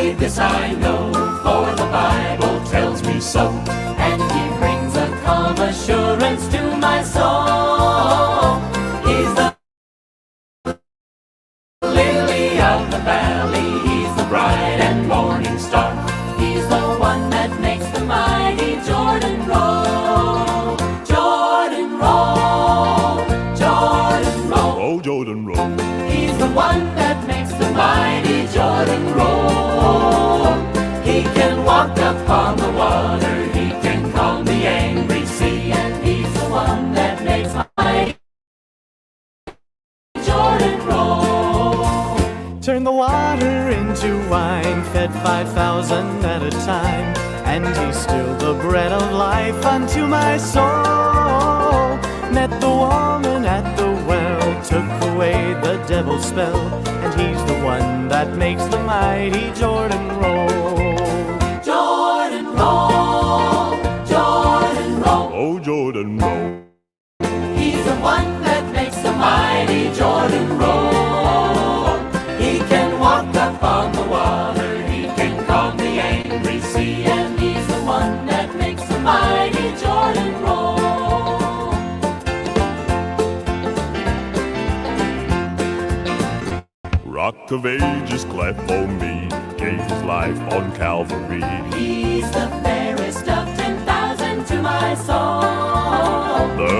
believe this I know, for the Bible tells me so. And he brings a calm assurance to my soul. He's the lily of the valley, he's the bright and morning star. He's the one that makes the mighty Jordan roll. Jordan roll, Jordan roll. Oh, Jordan roll. He's the one that makes the mighty Jordan roll. He can walk upon the water, he can calm the angry sea, and he's the one that makes mighty Jordan roll. Turn the water into wine, fed 5,000 at a time, and he's still the bread of life unto my soul. Met the woman at the well, took away the devil's spell, and he's the one that makes the mighty Jordan roll. Jordan roll, Jordan roll. Oh, Jordan roll. He's the one that makes the mighty Jordan roll. He can walk upon the water, he can calm the angry sea, and he's the one that makes the mighty Jordan roll. Rock of Ages cleft for me, gave his life on Calvary. He's the fairest of 10,000 to my soul. The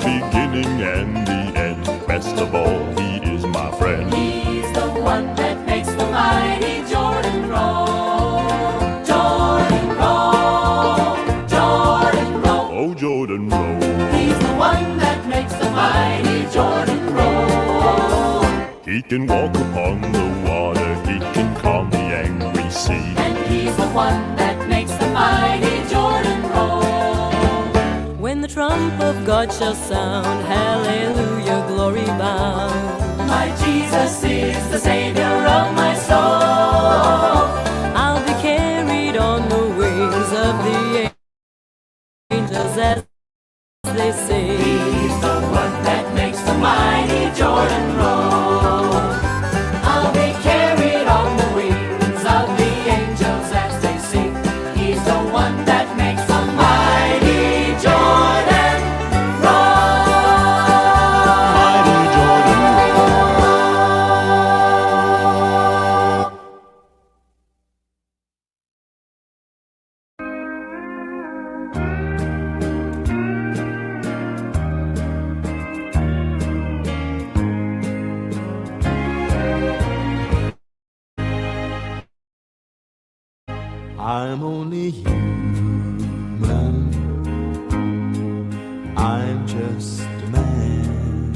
beginning and the end, best of all, he is my friend. He's the one that makes the mighty Jordan roll. Jordan roll, Jordan roll. Oh, Jordan roll. He's the one that makes the mighty Jordan roll. He can walk upon the water, he can calm the angry sea. And he's the one that makes the mighty Jordan roll. When the trump of God shall sound, hallelujah, glory bound. My Jesus is the Savior of my soul. I'll be carried on the wings of the angels as they sing. He's the one that makes the mighty Jordan roll. I'll be carried on the wings of the angels as they sing. He's the one that makes the mighty Jordan roll. Mighty Jordan roll. I'm only human, I'm just a man.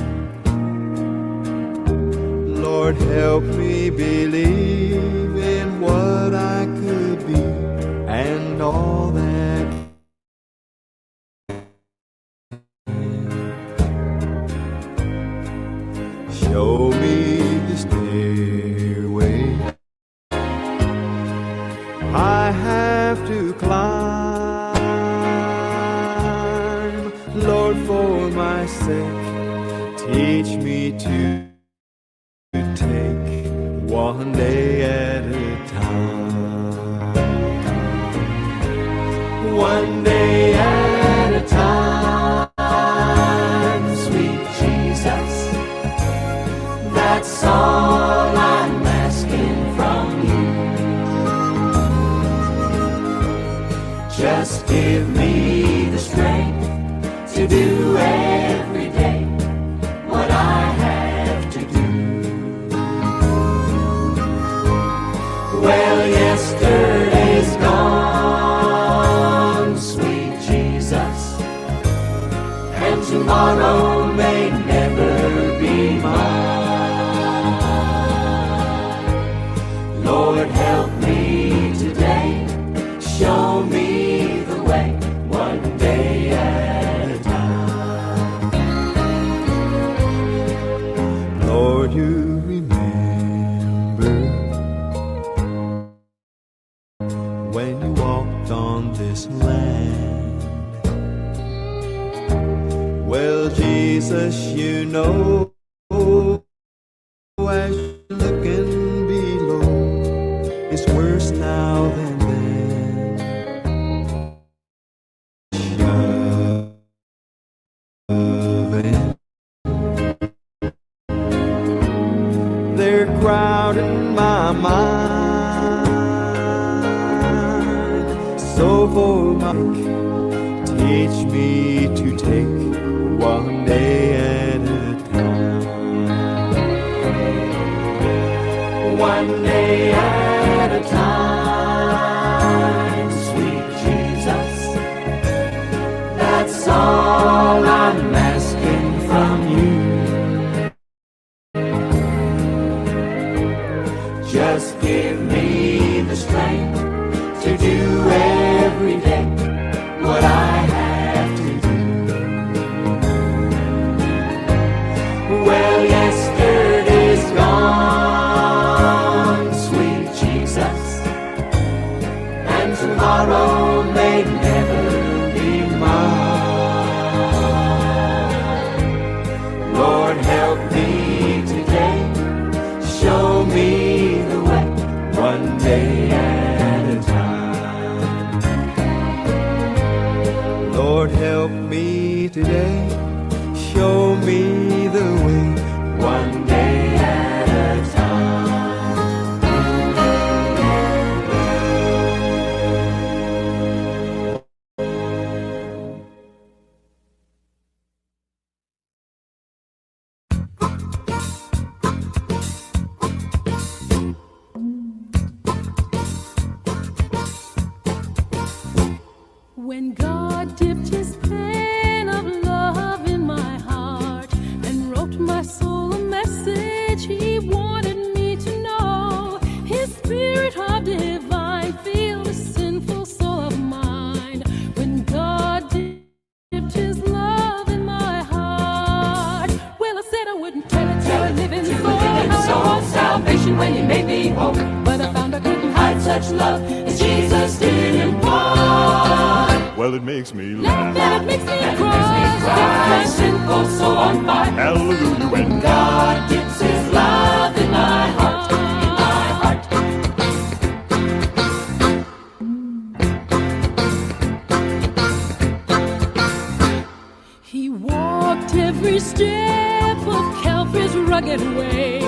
Lord, help me believe in what I could be and all that can. Show me the stairway I have to climb. Lord, for my sake, teach me to take one day at a time. One day at a time, sweet Jesus. That's all I'm asking from you. Just give me the strength to do every day what I have to do. Well, yesterday's gone, sweet Jesus, and tomorrow may never be mine. Lord, help me today, show me the way, one day at a time. Lord, you remember when you walked on this land. Well, Jesus, you know, as you're looking below, it's worse They're crowding my mind. So for Mike, teach me to take one day at a time. One day at a time, sweet Jesus. That's all I'm asking from you. Just give me the strength to do every day what I have to do. Well, yesterday's gone, sweet Jesus, and tomorrow may never be mine. Lord, help me today, show me the way, one day at a time. Lord, help me today, show me the way, one day at a time. When God dipped his pen of love in my heart and wrote my soul a message he wanted me to know, his spirit of divine filled a sinful soul of mine. When God dipped his love in my heart, well, I said I wouldn't tell it to a living soul how I salvation when he made me whole, but I found I couldn't hide such love as Jesus did impart. Well, it makes me laugh. That it makes me cry. My sinful soul on fire. Hallelujah, when God dips his love in my heart, in my heart. He walked every step of Calvary's rugged way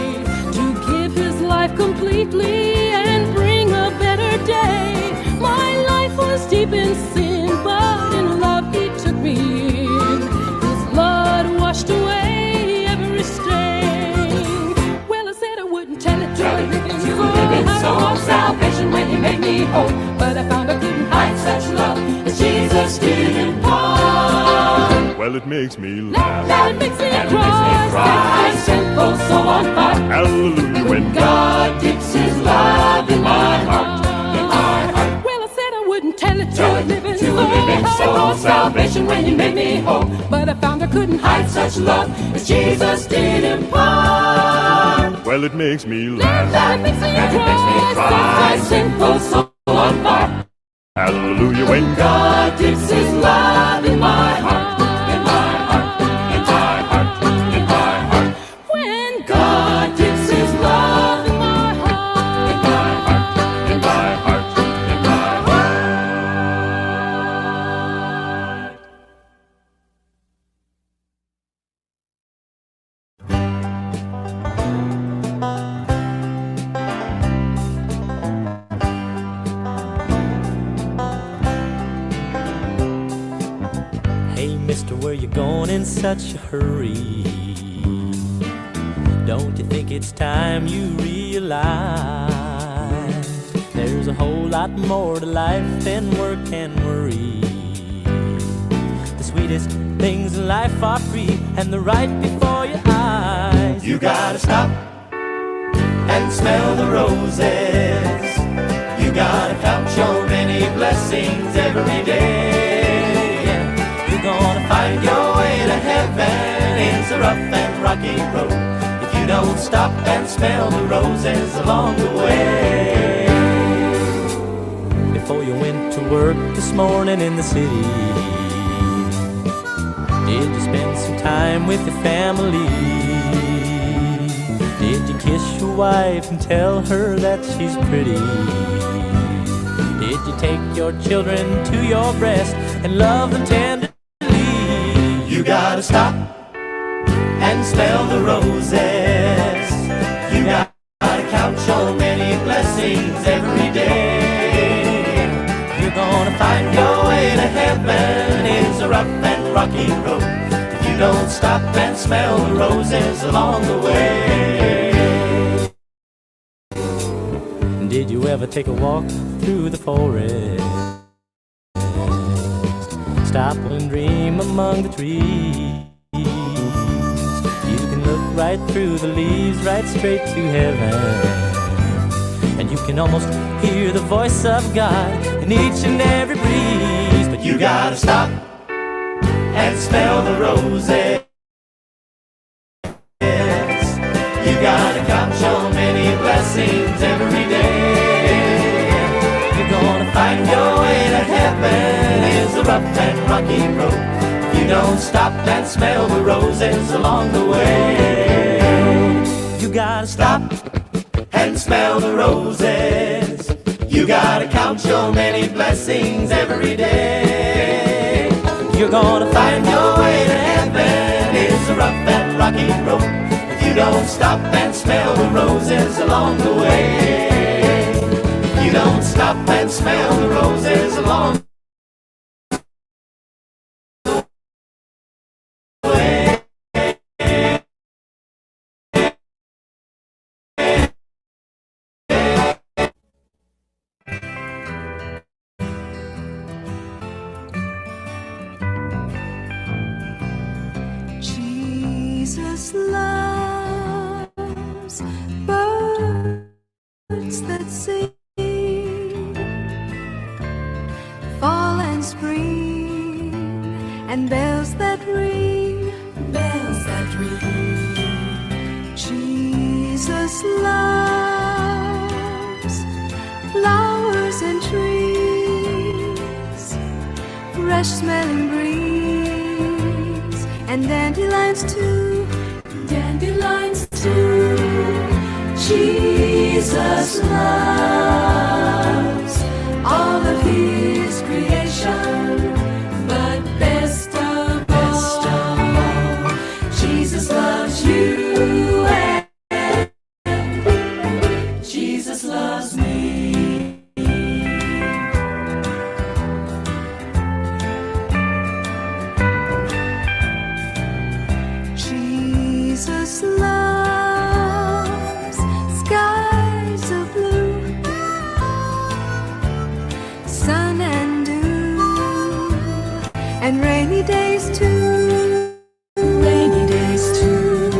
to give his life completely and bring a better day. My life was deep in sin, but in love he took me in. His blood washed away every stain. Well, I said I wouldn't tell it to a living soul, salvation when he made me whole, but I found I couldn't hide such love as Jesus did impart. well, it makes me laugh. That it makes me cry. My sinful soul on fire. Hallelujah, when God dips his love in my heart. Tell it to a living soul, salvation when he made me whole, but I found I couldn't hide such love as Jesus did impart. well, it makes me laugh. That makes me cry, sinful soul on fire. Hallelujah, when God dips his love in my heart, in my heart, in my heart, in my heart. When God dips his love in my heart, in my heart, in my heart, in my heart. Hey, mister, where you going in such a hurry? Don't you think it's time you realize there's a whole lot more to life than work and worry? The sweetest things in life are free, and they're right before your eyes. You gotta stop and smell the roses. You gotta count your many blessings every day. You're gonna find your way to heaven. It's a rough and rocky road if you don't stop and smell the roses along the way. Before you went to work this morning in the city, did you spend some time with your family? Did you kiss your wife and tell her that she's pretty? Did you take your children to your breast and love them tenderly? You You gotta stop and smell the roses. You gotta count your many blessings every day. You're gonna find your way to heaven. It's a rough and rocky road if you don't stop and smell the roses along the way. Did you ever take a walk through the forest? Stop and dream among the trees. You can look right through the leaves, right straight to heaven. And you can almost hear the voice of God in each and every breeze. But You gotta stop and smell the roses. You gotta count your many blessings every day. You're gonna find your way to heaven. It's a rough and rocky road if you don't stop and smell the roses along the way. you gotta Stop and smell the roses. You gotta count your many blessings every day. You're gonna Find your way to heaven. It's a rough and rocky road if you don't stop and smell the roses along the way. If you don't stop and smell the roses along the way. Jesus loves birds that sing, fall and spring, and bells that ring, bells that ring. Jesus loves flowers and trees, fresh smelling breeze, and dandelions too, dandelions too. Jesus loves all of his creation, but best of all, Jesus loves you, and Jesus loves me. Jesus loves skies of blue, sun and dew, and rainy days too, rainy days too.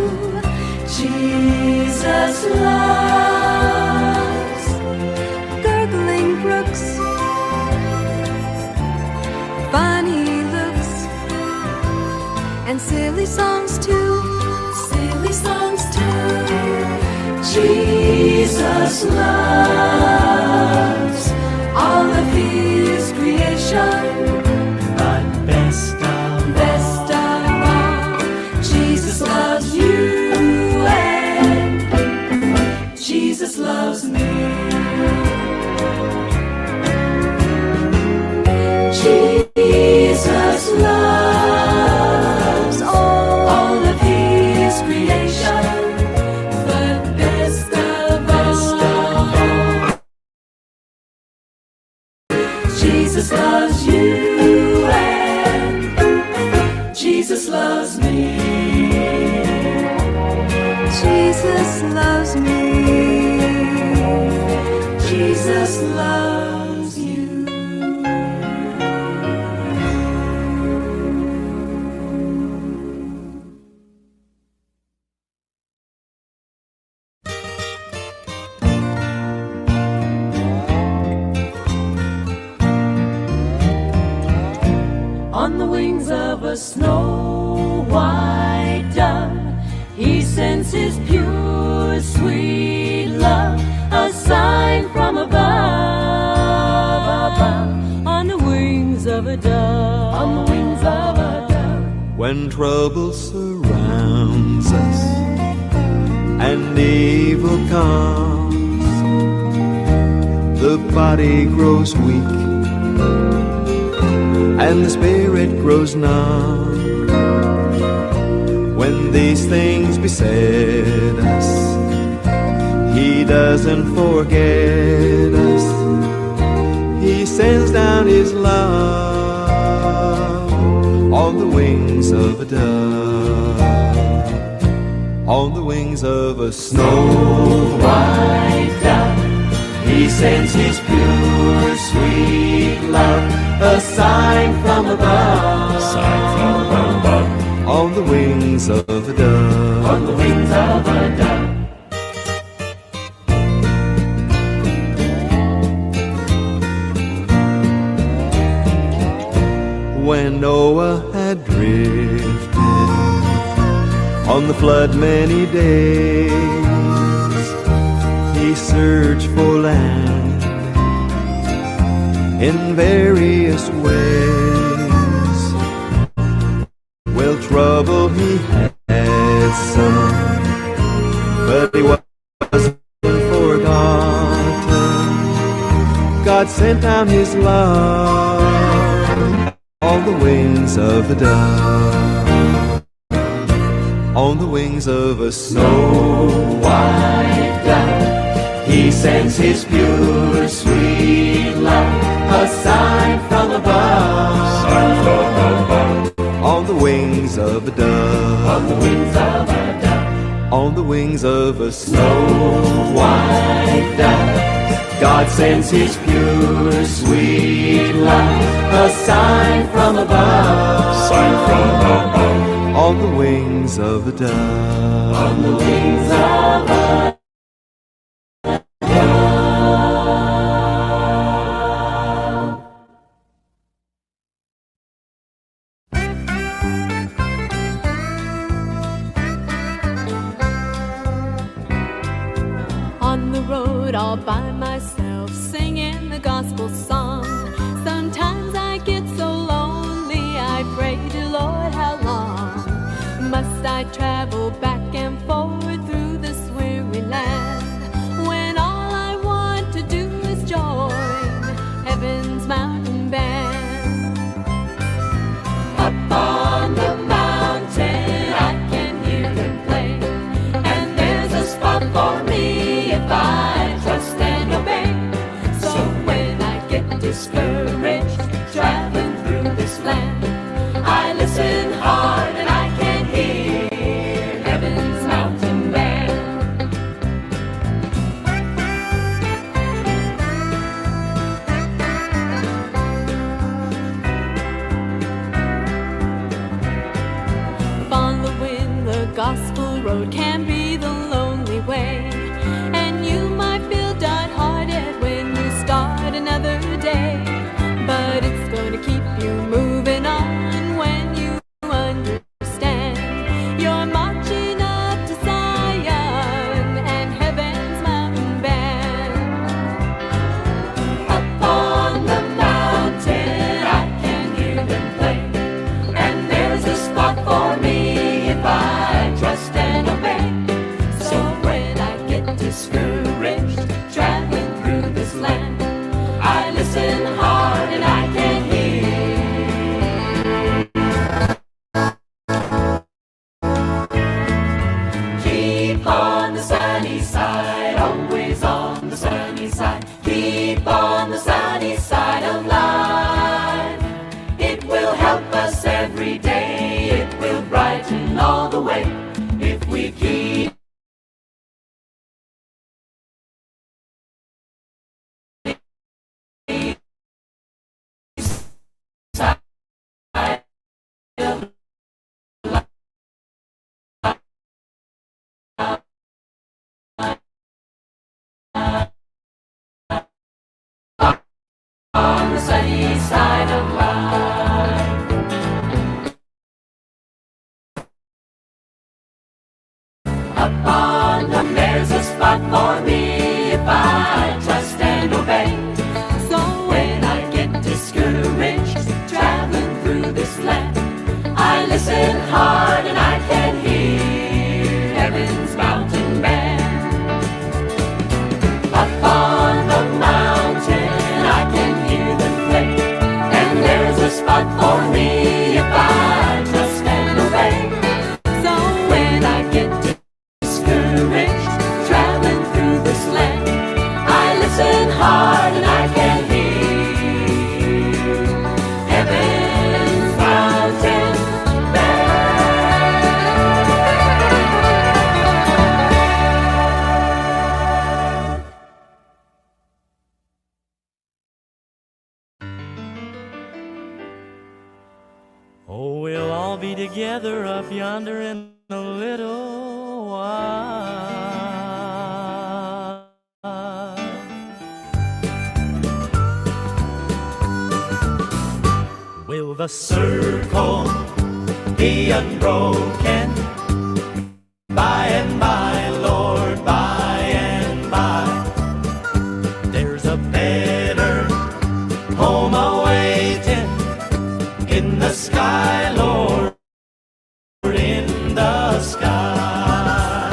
Jesus loves gurgling brooks, funny looks, and silly songs too, silly songs too. Jesus loves all of his creation, But best of all, Jesus loves you, and Jesus loves me. Jesus loves all of his creation, but best of all, Jesus loves you, and Jesus loves me. Jesus loves me. Jesus loves you. On the wings of a snow white dove, he sends his pure, sweet love, a sign from above. On the wings of a dove, on the wings of a dove. When trouble surrounds us and evil comes, the body grows weak and the spirit grows numb. When these things beset us, He doesn't forget us. He sends down His love on the wings of a dove, on the wings of a snow white dove. He sends His pure, sweet love, a sign from above, on the wings of a dove, on the wings of a dove. When Noah had drifted on the flood many days, he searched for land in various ways. Well, trouble he had some, but he wasn't forgotten. God sent down His love on the wings of a dove, on the wings of a snow white dove. He sends His pure, sweet love, a sign from above, on the wings of a dove, on the wings of a dove, on the wings of a snow white dove. God sends His pure, sweet love, a sign from above, on the wings of a dove, on the wings of a On the road all by myself, singing the gospel song. Sometimes I get so lonely, I pray to Lord, how long must I travel back and forth through this weary land, when all I want to do is join heaven's mountain band. Up on the mountain I can hear them play, and there's a spot for me if I trust and obey. So when I get discouraged traveling through this land, I listen hard and I can hear heaven's mountain band. Following the gospel road can be the lonely way, and you might feel downhearted when you start another day, but it's gonna keep you moving on when you understand you're marching up to Zion and heaven's mountain band. Up on the mountain I can hear them play, and there's a spot for me if I trust and obey. So when I get discouraged traveling through this land, I listen hard and I can hear. Keep on the sunny side, always on the sunny side. Keep on the sunny side of life. It will help us every day, it will brighten all the way if we keep on the sunny side of life. Up on the there's a spot for me if I trust and obey. So when I get discouraged traveling through this land, I listen hard and I can hear heaven's mountain band. Up on the mountain I can hear them play, and there's a spot for me if I trust and together up yonder in a little while. Will the circle be unbroken? By and by, Lord, by and by, there's a better home awaiting in the sky, Lord, in the sky.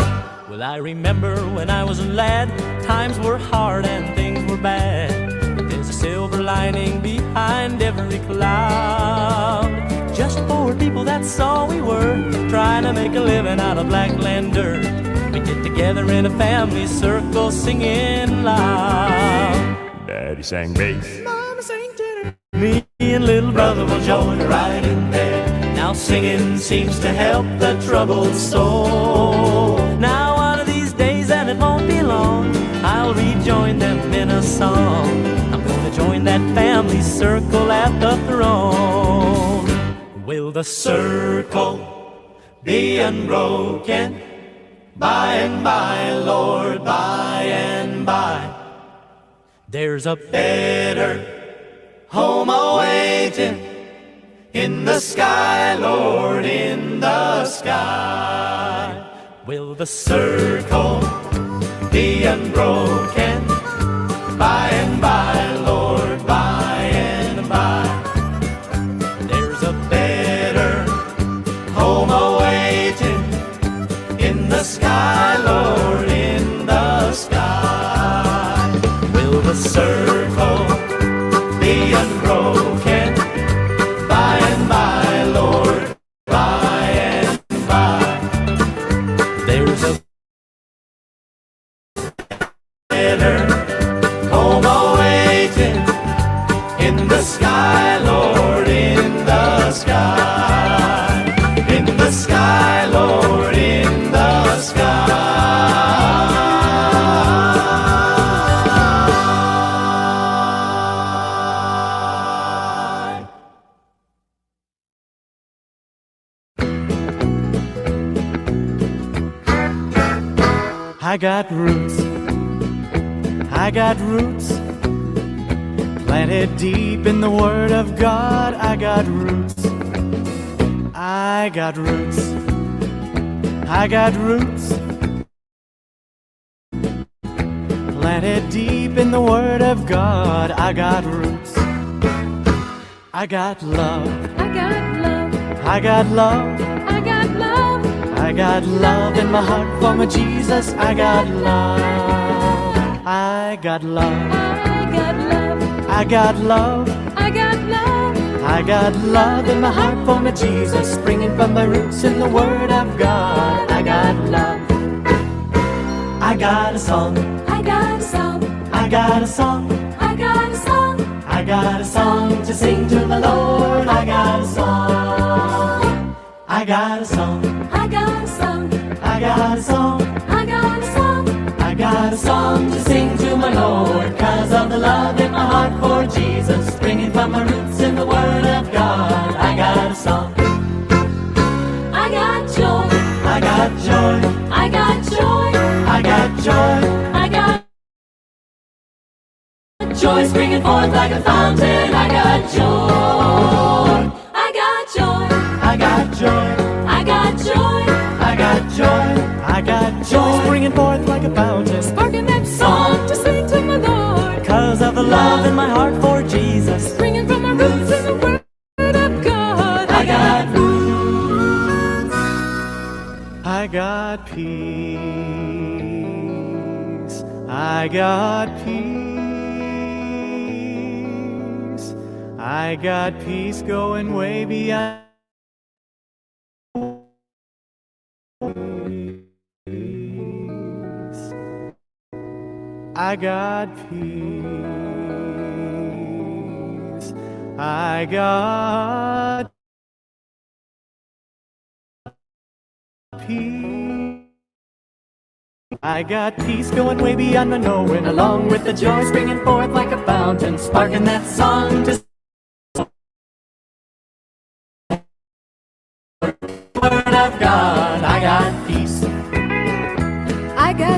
Well, I remember when I was a lad, times were hard and things were bad. But there's a silver lining behind every cloud. Just poor people, that's all we were, trying to make a living out of blackland dirt. We get together in a family circle singing loud. Daddy sang bass, Mama sang tenor, me and little brother will join right in there. Now singing seems to help the troubled soul. Now one of these days, and it won't be long, I'll rejoin them in a song. I'm gonna join that family circle at the throne. Will the circle be unbroken? By and by, Lord, by and by, there's a better home awaiting in the sky, Lord, in the sky. Will the circle be unbroken? By and by, Lord, by and by, there's a better home awaiting in the sky, Lord, in the sky. Will the circle be unbroken? By and by, Lord, by and by, there's a better home awaiting in the sky, Lord, in the sky. In the sky, Lord, in the sky. I got roots, I got roots, planted deep in the Word of God. I got roots, I got roots, I got roots, planted deep in the Word of God. I got roots, I got love, I got love, I got love, I got love, I got love in my heart for my Jesus. I got love, I got love, I got love, I got love, I got love, I got love in my heart for my Jesus, springing from my roots in the Word of God. I got love, I got a song, I got a song, I got a song, I got a song, I got a song to sing to the Lord. I got a song, I got a song, I got a song, I got a song, I got a song, I got a song to sing to my Lord, 'cause of the love in my heart for Jesus, springing from my roots in the Word of God. I got a song, I got joy, I got joy, I got joy, I got joy, I got joy springing forth like a fountain. I got joy, I got joy, I got joy, I got joy, I got joy, I got joy springing forth like a fountain, sparking that song to sing to my Lord. 'cause of the love in my heart for Jesus. Bringing from my roots in the Word of God. I got roots, I got peace, I got peace, I got peace going way beyond. I got peace, I got peace, I got peace going way beyond my knowing, along with the joy springing forth like a fountain, sparking that song to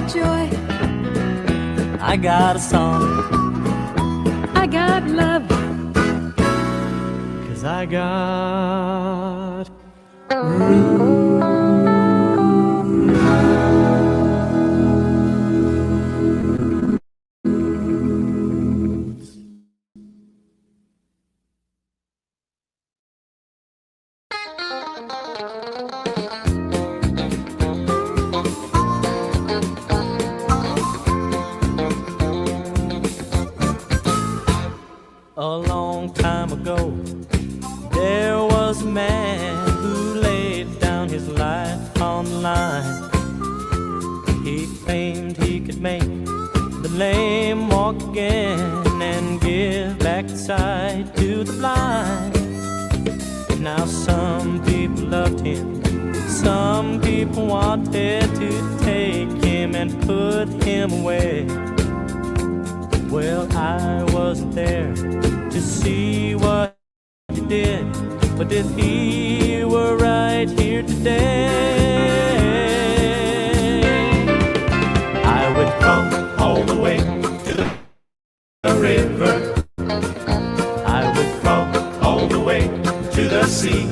got joy. I got a song. I got love. 'Cause I got A long time ago, there was a man who laid down his life on the line. He claimed he could make the lame walk again and give back the sight to the blind. Now some people loved him, some people wanted to take him and put him away. Well, I wasn't there to see what he did, but if he were right here today, I would come all the way to the river. I would come all the way to the sea,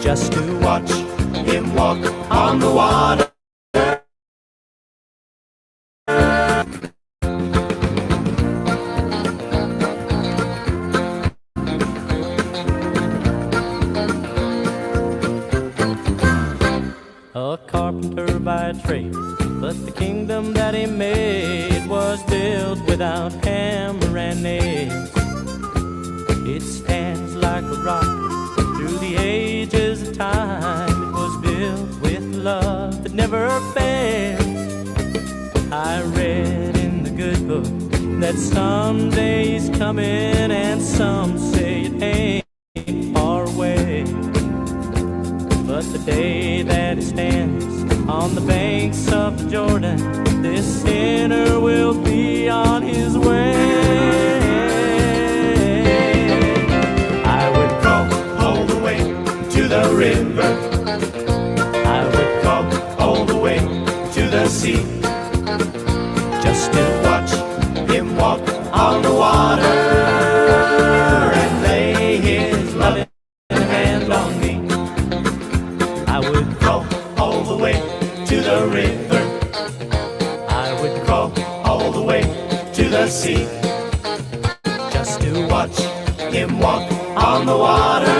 just to watch him walk on the water. A carpenter by trade, but the kingdom that he made was built without hammer and nails. It stands like a rock through the ages of time. It was built with love that never fails. I read in the good book that someday he's coming, and some say it ain't far away. But the day that he stands on the banks of the Jordan, this sinner will be on his way. I would come all the way to the river. I would come all the way to the sea, just to watch him walk on the water and lay his loving hand on me. I would go all the way to the river. I would go all the way to the sea, just to watch him walk on the water.